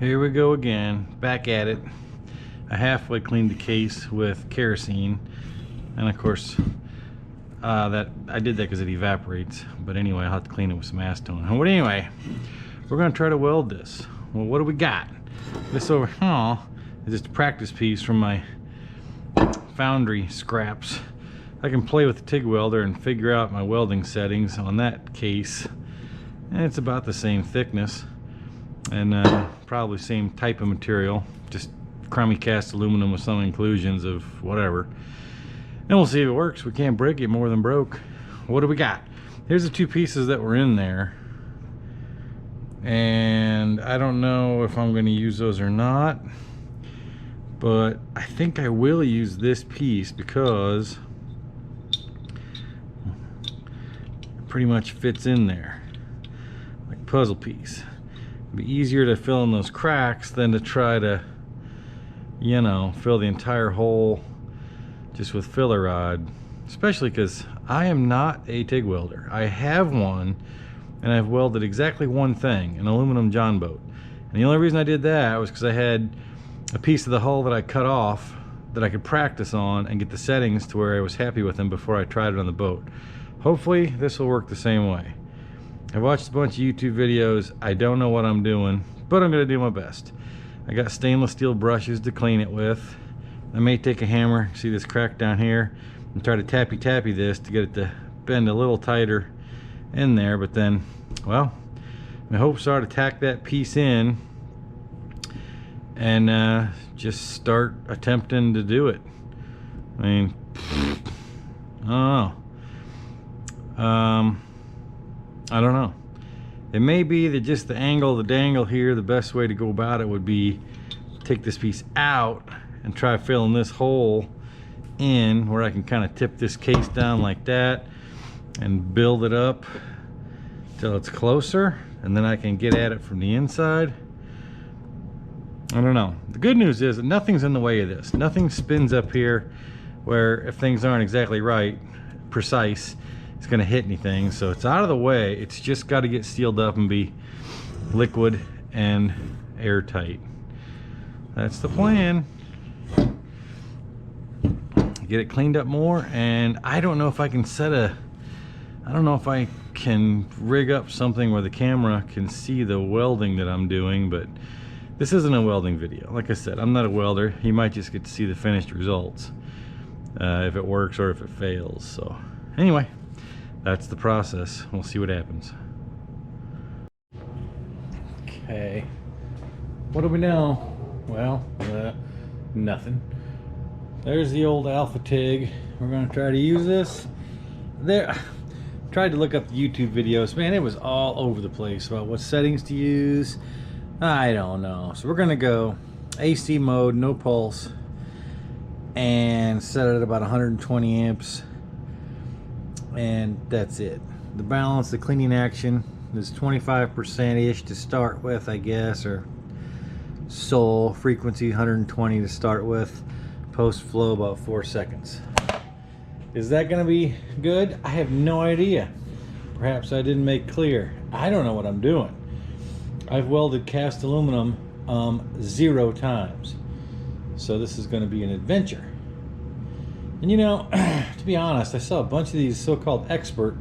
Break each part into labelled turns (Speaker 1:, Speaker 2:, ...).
Speaker 1: Here we go again, back at it. I halfway cleaned the case with kerosene, and of course that I did that because it evaporates, but anyway, I'll have to clean it with some acetone. But anyway, we're going to try to weld this. Well, what do we got? This over here is just a practice piece from my foundry scraps. I can play with the TIG welder and figure out my welding settings on that case, and it's about the same thickness and probably same type of material, just crummy cast aluminum with some inclusions of whatever. And we'll see if it works. We can't break it more than broke. What do we got? Here's the two pieces that were in there, and I don't know if I'm going to use those or not, but I think I will use this piece because it pretty much fits in there like a puzzle piece. It'd be easier to fill in those cracks than to try to, you know, fill the entire hole just with filler rod, especially because I am not a TIG welder. I have one, and I've welded exactly one thing, an aluminum John boat. And the only reason I did that was because I had a piece of the hull that I cut off that I could practice on and get the settings to where I was happy with them before I tried it on the boat. Hopefully this will work the same way. I watched a bunch of YouTube videos. I don't know what I'm doing, but I'm going to do my best. I got stainless steel brushes to clean it with. I may take a hammer, see this crack down here, and try to tappy this to get it to bend a little tighter in there. But then, well, my hopes are to tack that piece in and just start attempting to do it. I mean, I don't know. It may be that just the angle, the dangle here, the best way to go about it would be take this piece out and try filling this hole in where I can kind of tip this case down like that and build it up till it's closer, and then I can get at it from the inside. I don't know. The good news is that nothing's in the way of this. Nothing spins up here where if things aren't exactly right, precise, it's going to hit anything. So it's out of the way. It's just got to get sealed up and be liquid and airtight. That's the plan. Get it cleaned up more, and I don't know if I can I don't know if I can rig up something where the camera can see the welding that I'm doing, but this isn't a welding video. Like I said, I'm not a welder. You might just get to see the finished results, if it works or if it fails. So anyway, that's the process. We'll see what happens. Okay, what do we know? Well, nothing. There's the old Alpha TIG. We're going to try to use this. There, tried to look up the YouTube videos. Man, it was all over the place about what settings to use. I don't know. So we're going to go AC mode, no pulse, and set it at about 120 amps. And that's it. The balance, the cleaning action is 25%-ish to start with, I guess, or so. Frequency 120 to start with. Post flow about 4 seconds. Is that going to be good? I have no idea. Perhaps I didn't make clear. I don't know what I'm doing. I've welded cast aluminum 0 times, so this is going to be an adventure. And you know, to be honest, I saw a bunch of these so-called expert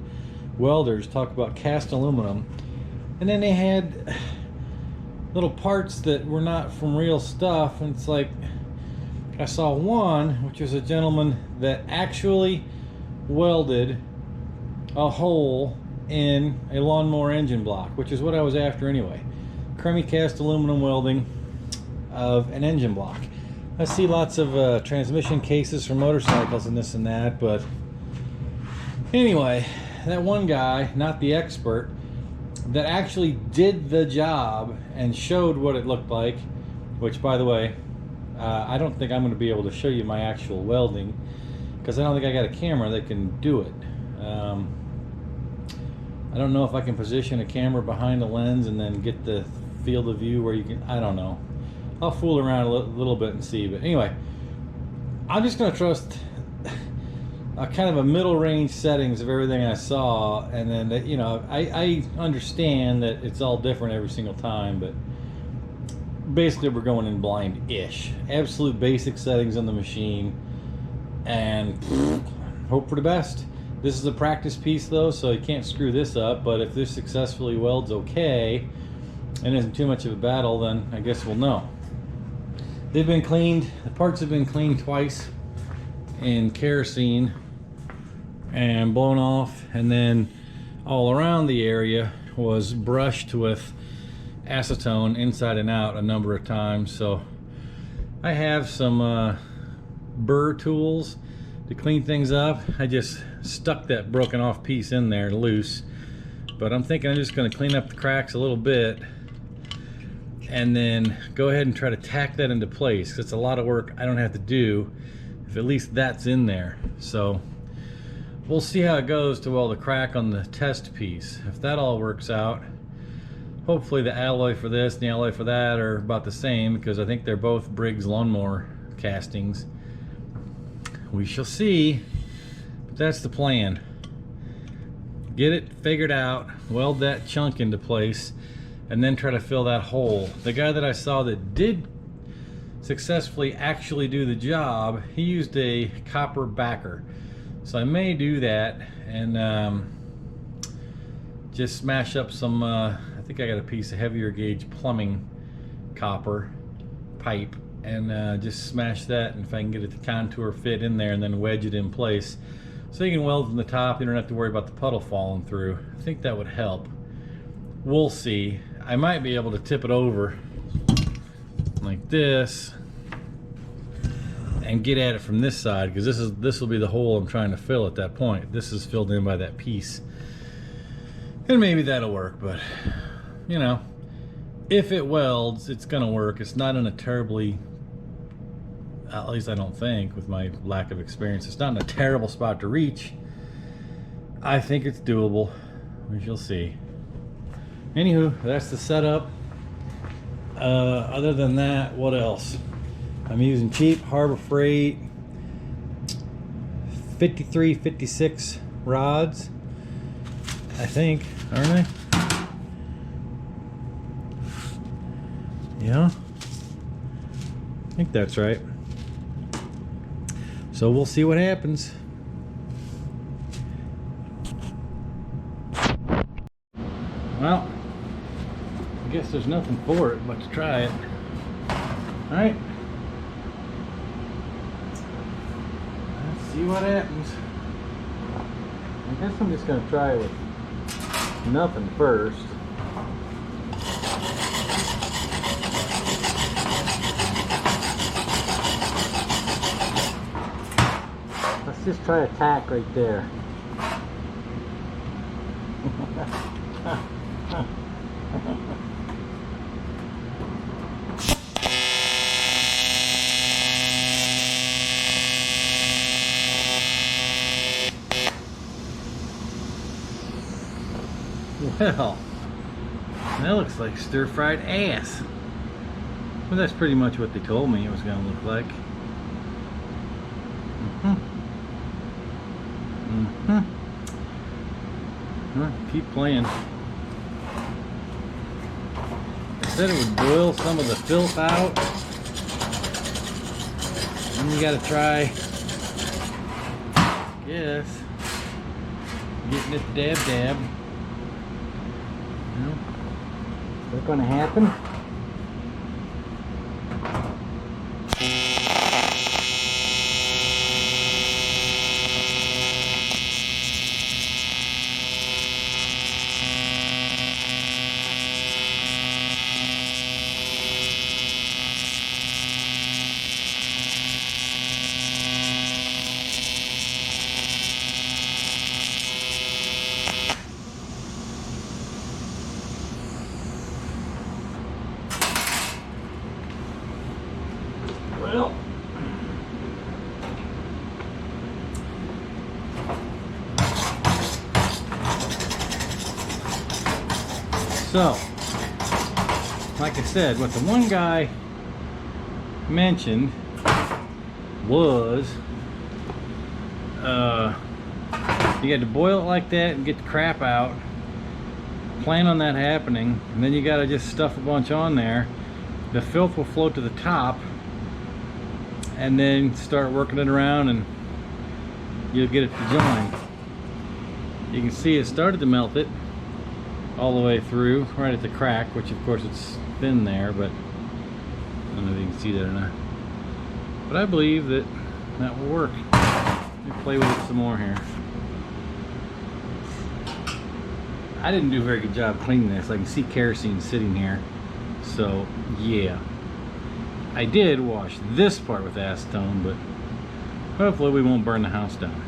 Speaker 1: welders talk about cast aluminum, and then they had little parts that were not from real stuff, and it's like, I saw one, which was a gentleman that actually welded a hole in a lawnmower engine block, which is what I was after anyway. Crummy cast aluminum welding of an engine block. I see lots of transmission cases for motorcycles and this and that, but anyway, that one guy, not the expert, that actually did the job and showed what it looked like, which, by the way, I don't think I'm going to be able to show you my actual welding because I don't think I got a camera that can do it. I don't know if I can position a camera behind the lens and then get the field of view where you can, I don't know. I'll fool around a little bit and see, but anyway, I'm just going to trust a kind of a middle range settings of everything I saw, and then, you know, I understand that it's all different every single time, but basically we're going in blind-ish. Absolute basic settings on the machine, and hope for the best. This is a practice piece though, so you can't screw this up, but if this successfully welds okay and isn't too much of a battle, then I guess we'll know. They've been cleaned, the parts have been cleaned twice in kerosene and blown off, and then all around the area was brushed with acetone inside and out a number of times. So I have some burr tools to clean things up. I just stuck that broken off piece in there loose, but I'm thinking I'm just going to clean up the cracks a little bit and then go ahead and try to tack that into place, because it's a lot of work I don't have to do if at least that's in there. So we'll see how it goes to weld the crack on the test piece. If that all works out, hopefully the alloy for this and the alloy for that are about the same, because I think they're both Briggs lawnmower castings. We shall see, but that's the plan. Get it figured out, weld that chunk into place, and then try to fill that hole. The guy that I saw that did successfully actually do the job, he used a copper backer. So I may do that and just smash up some, I think I got a piece of heavier gauge plumbing copper pipe, and just smash that, and if I can get it to contour fit in there, and then wedge it in place so you can weld from the top. You don't have to worry about the puddle falling through. I think that would help. We'll see. I might be able to tip it over like this and get at it from this side, because this will be the hole I'm trying to fill at that point. This is filled in by that piece, and maybe that'll work. But you know, if it welds, it's gonna work. It's not in a terribly, at least I don't think, with my lack of experience, it's not in a terrible spot to reach. I think it's doable. We shall see. Anywho, that's the setup. Other than that, what else? I'm using cheap Harbor Freight 53, 56 rods, I think, aren't they? Yeah, I think that's right. So we'll see what happens. Well, I guess there's nothing for it but to try it. All right, let's see what happens. I guess I'm just gonna try it with nothing first. Let's just try a tack right there. Well, that looks like stir-fried ass. Well, that's pretty much what they told me it was going to look like. Well, keep playing. I said it would boil some of the filth out. Then you got to try, yes, getting it dab. No, is that going to happen? Well, so, like I said, what the one guy mentioned was you had to boil it like that and get the crap out. Plan on that happening, and then you got to just stuff a bunch on there the filth will float to the top, and then start working it around and you'll get it to join. You can see it started to melt it all the way through, right at the crack, which of course it's thin there, but I don't know if you can see that or not. But I believe that that will work. Let me play with it some more here. I didn't do a very good job cleaning this. I can see kerosene sitting here. So yeah, I did wash this part with acetone, but hopefully we won't burn the house down.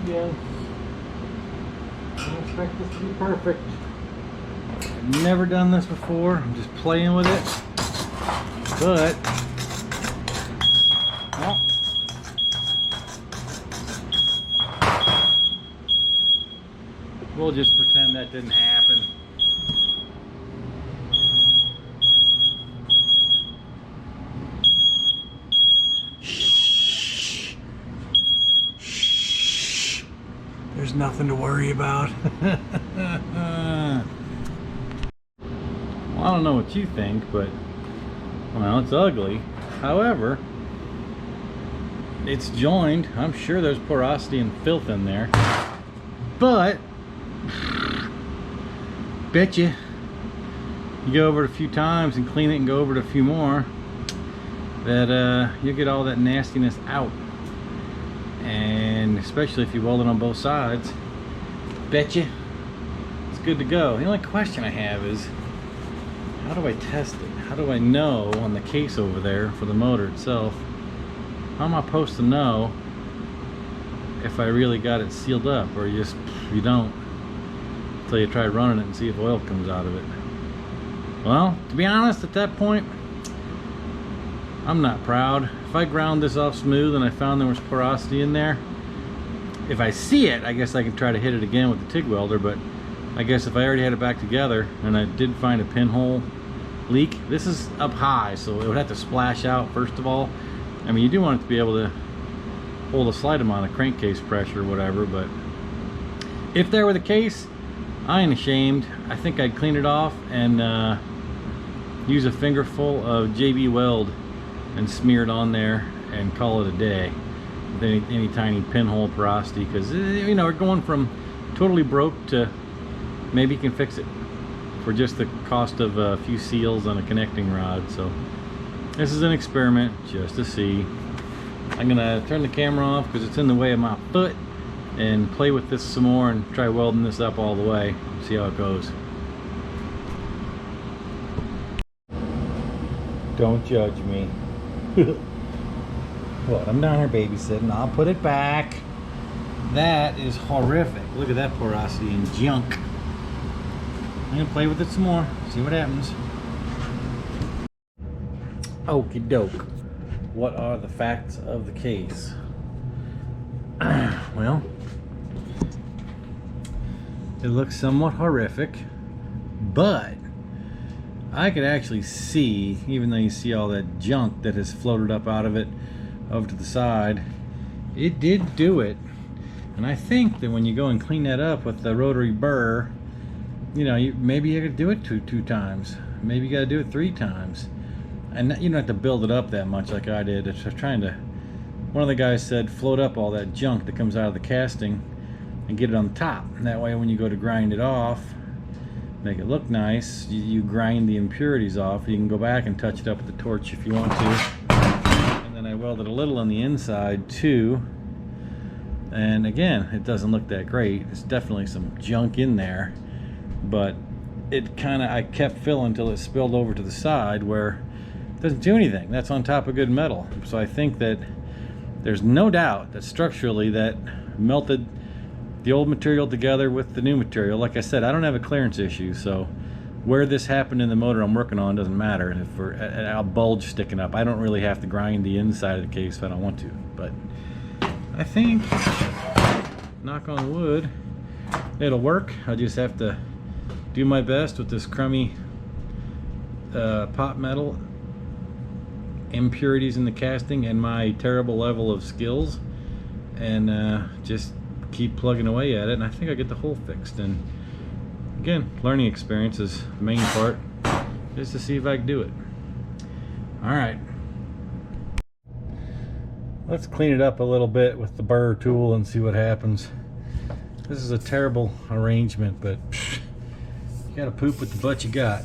Speaker 1: Again, I don't expect this to be perfect. I've never done this before. I'm just playing with it. But, well, we'll just pretend that didn't happen. There's nothing to worry about. Well, I don't know what you think, but, well, it's ugly. However, it's joined. I'm sure there's porosity and filth in there. But, bet you go over it a few times and clean it and go over it a few more, that you'll get all that nastiness out. And especially if you weld it on both sides, bet you it's good to go. The only question I have is, how do I test it? How do I know on the case over there for the motor itself? How am I supposed to know if I really got it sealed up, or you don't until you try running it and see if oil comes out of it? Well, to be honest, at that point, I'm not proud. If I ground this off smooth and I found there was porosity in there, if I see it, I guess I can try to hit it again with the TIG welder, but I guess if I already had it back together and I did find a pinhole leak, this is up high, so it would have to splash out first of all. I mean, you do want it to be able to hold a slight amount of crankcase pressure or whatever, but if there were the case, I ain't ashamed. I think I'd clean it off and use a fingerful of JB Weld and smear it on there and call it a day with any tiny pinhole porosity, because you know, we're going from totally broke to maybe you can fix it for just the cost of a few seals on a connecting rod. So this is an experiment just to see. I'm gonna turn the camera off because it's in the way of my foot and play with this some more and try welding this up all the way, see how it goes. Don't judge me. What, I'm down here babysitting. I'll put it back. That is horrific. Look at that porosity and junk. I'm gonna play with it some more, see what happens. Okie doke. What are the facts of the case? Well, it looks somewhat horrific, but I could actually see, even though you see all that junk that has floated up out of it over to the side, it did do it. And I think that when you go and clean that up with the rotary burr, you know, maybe you could do it two times. Maybe you got to do it 3 times. And you don't have to build it up that much like I did. It's trying to, one of the guys said, float up all that junk that comes out of the casting and get it on the top. And that way when you go to grind it off, make it look nice, you grind the impurities off. You can go back and touch it up with the torch if you want to. And then I welded a little on the inside too. And again, it doesn't look that great. There's definitely some junk in there, but I kept filling until it spilled over to the side where it doesn't do anything. That's on top of good metal. So I think that there's no doubt that structurally that melted the old material together with the new material. Like I said, I don't have a clearance issue, so where this happened in the motor I'm working on doesn't matter. And if we're a bulge sticking up, I don't really have to grind the inside of the case if I don't want to. But I think, knock on wood, it'll work. I just have to do my best with this crummy pot metal, impurities in the casting, and my terrible level of skills, and just keep plugging away at it, and I think I get the hole fixed. And again, learning experience is the main part, just to see if I can do it. Alright, let's clean it up a little bit with the burr tool and see what happens. This is a terrible arrangement, but you gotta poop with the butt you got.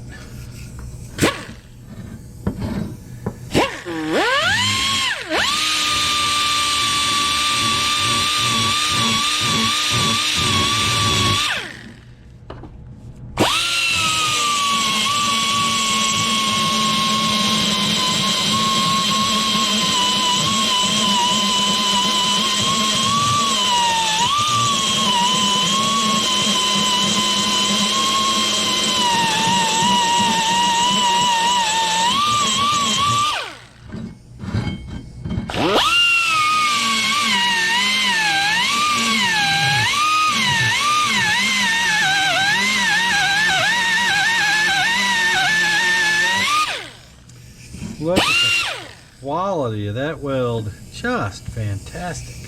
Speaker 1: Look at the quality of that weld, just fantastic.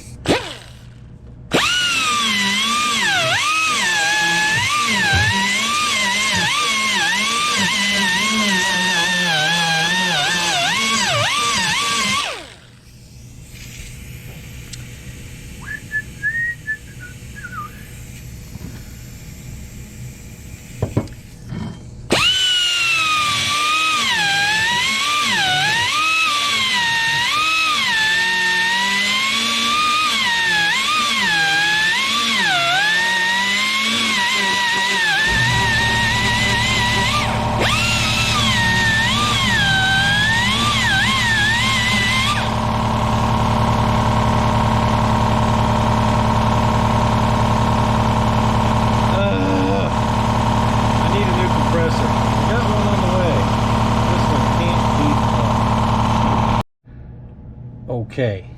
Speaker 1: Okay,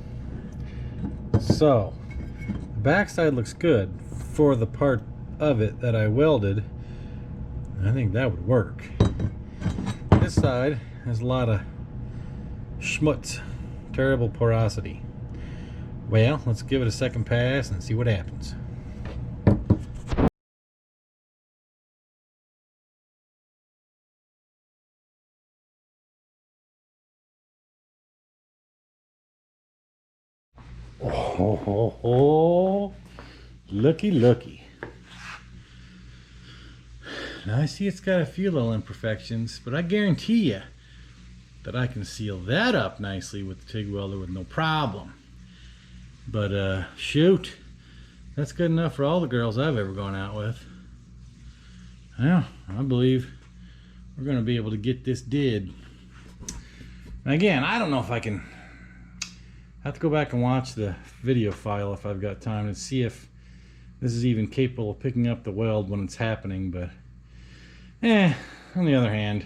Speaker 1: so the backside looks good for the part of it that I welded. I think that would work. This side has a lot of schmutz, terrible porosity. Well, let's give it a second pass and see what happens. Oh, looky, looky. Now I see it's got a few little imperfections, but I guarantee you that I can seal that up nicely with the TIG welder with no problem. But shoot, that's good enough for all the girls I've ever gone out with. Well, I believe we're gonna be able to get this did. Again, I don't know if I can. I have to go back and watch the video file if I've got time to see if this is even capable of picking up the weld when it's happening. But on the other hand,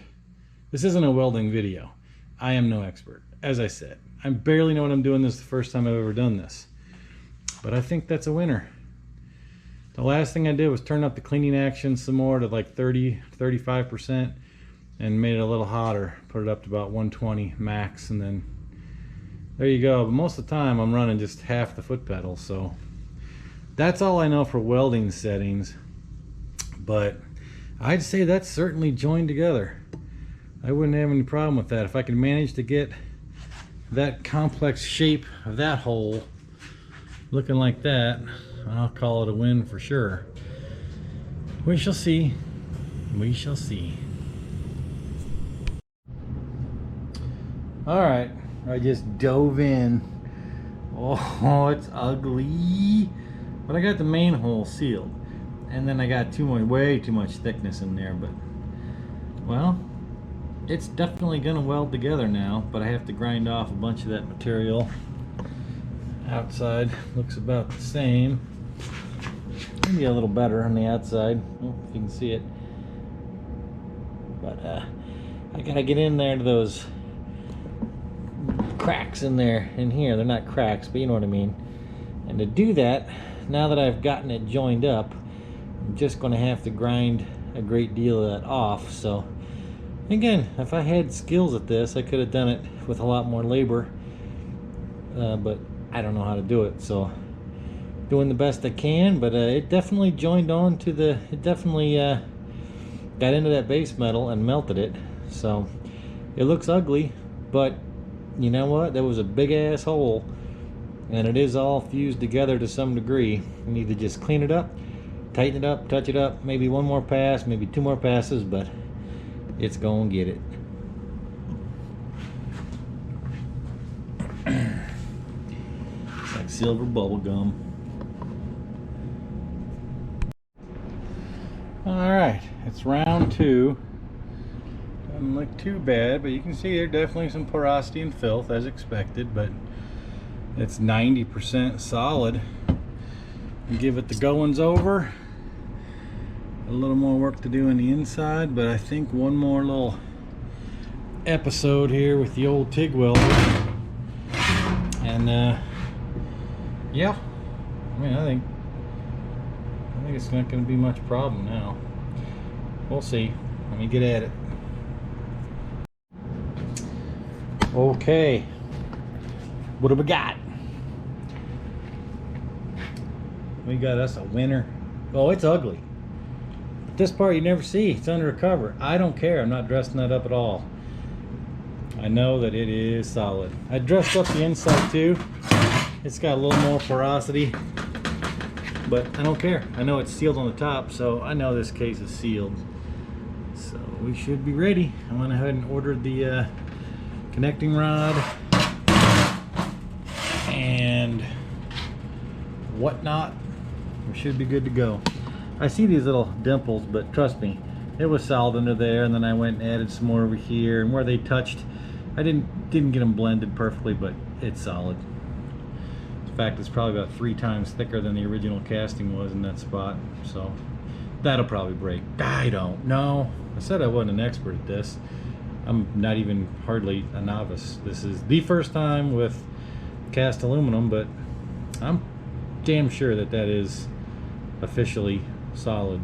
Speaker 1: this isn't a welding video. I am no expert. As I said, I barely know what I'm doing. This is the first time I've ever done this, but I think that's a winner. The last thing I did was turn up the cleaning action some more to like 35% and made it a little hotter, put it up to about 120 max, and then there you go. But most of the time I'm running just half the foot pedal, so that's all I know for welding settings. But I'd say that's certainly joined together. I wouldn't have any problem with that. If I can manage to get that complex shape of that hole looking like that, I'll call it a win for sure. We shall see. We shall see. All right. I just dove in. Oh, it's ugly. But I got the main hole sealed. and then I got way too much thickness in there, but well, it's definitely gonna weld together now, but I have to grind off a bunch of that material. Outside looks about the same, maybe a little better on the outside, if you can see it, but I gotta get in there to those cracks in there, in here. They're not cracks, but you know what I mean. And to do that, now that I've gotten it joined up, I'm just going to have to grind a great deal of that off. So again, if I had skills at this, I could have done it with a lot more labor, but I don't know how to do it, so doing the best I can. But it definitely joined on to the, it definitely got into that base metal and melted it. So it looks ugly, but you know what, there was a big ass hole, and it is all fused together to some degree. You need to just clean it up, tighten it up, touch it up, maybe one more pass, maybe two more passes, but it's gonna get it. It's like silver bubble gum. All right, it's round 2. Doesn't look too bad, but you can see there's definitely some porosity and filth as expected, but it's 90% solid. Give it the goings over. A little more work to do on the inside, but I think one more little episode here with the old TIG welder, and yeah, I mean, I think it's not going to be much problem now. We'll see. Let me get at it. Okay, what do we got? We got us a winner. Oh, it's ugly. But this part you never see. It's under a cover. I don't care. I'm not dressing that up at all. I know that it is solid. I dressed up the inside too. It's got a little more porosity, but I don't care. I know it's sealed on the top, so I know this case is sealed. So we should be ready. I went ahead and ordered the connecting rod and whatnot. We should be good to go. I see these little dimples, but trust me, it was solid under there, and then I went and added some more over here, and where they touched, I didn't get them blended perfectly, but it's solid. In fact, it's probably about 3 times thicker than the original casting was in that spot, so that'll probably break. I don't know. I said I wasn't an expert at this. I'm not even hardly a novice. This is the first time with cast aluminum, but I'm damn sure that that is officially solid.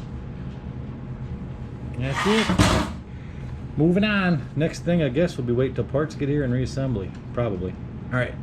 Speaker 1: That's it. Moving on. Next thing I guess will be wait till parts get here and reassembly, probably. All right.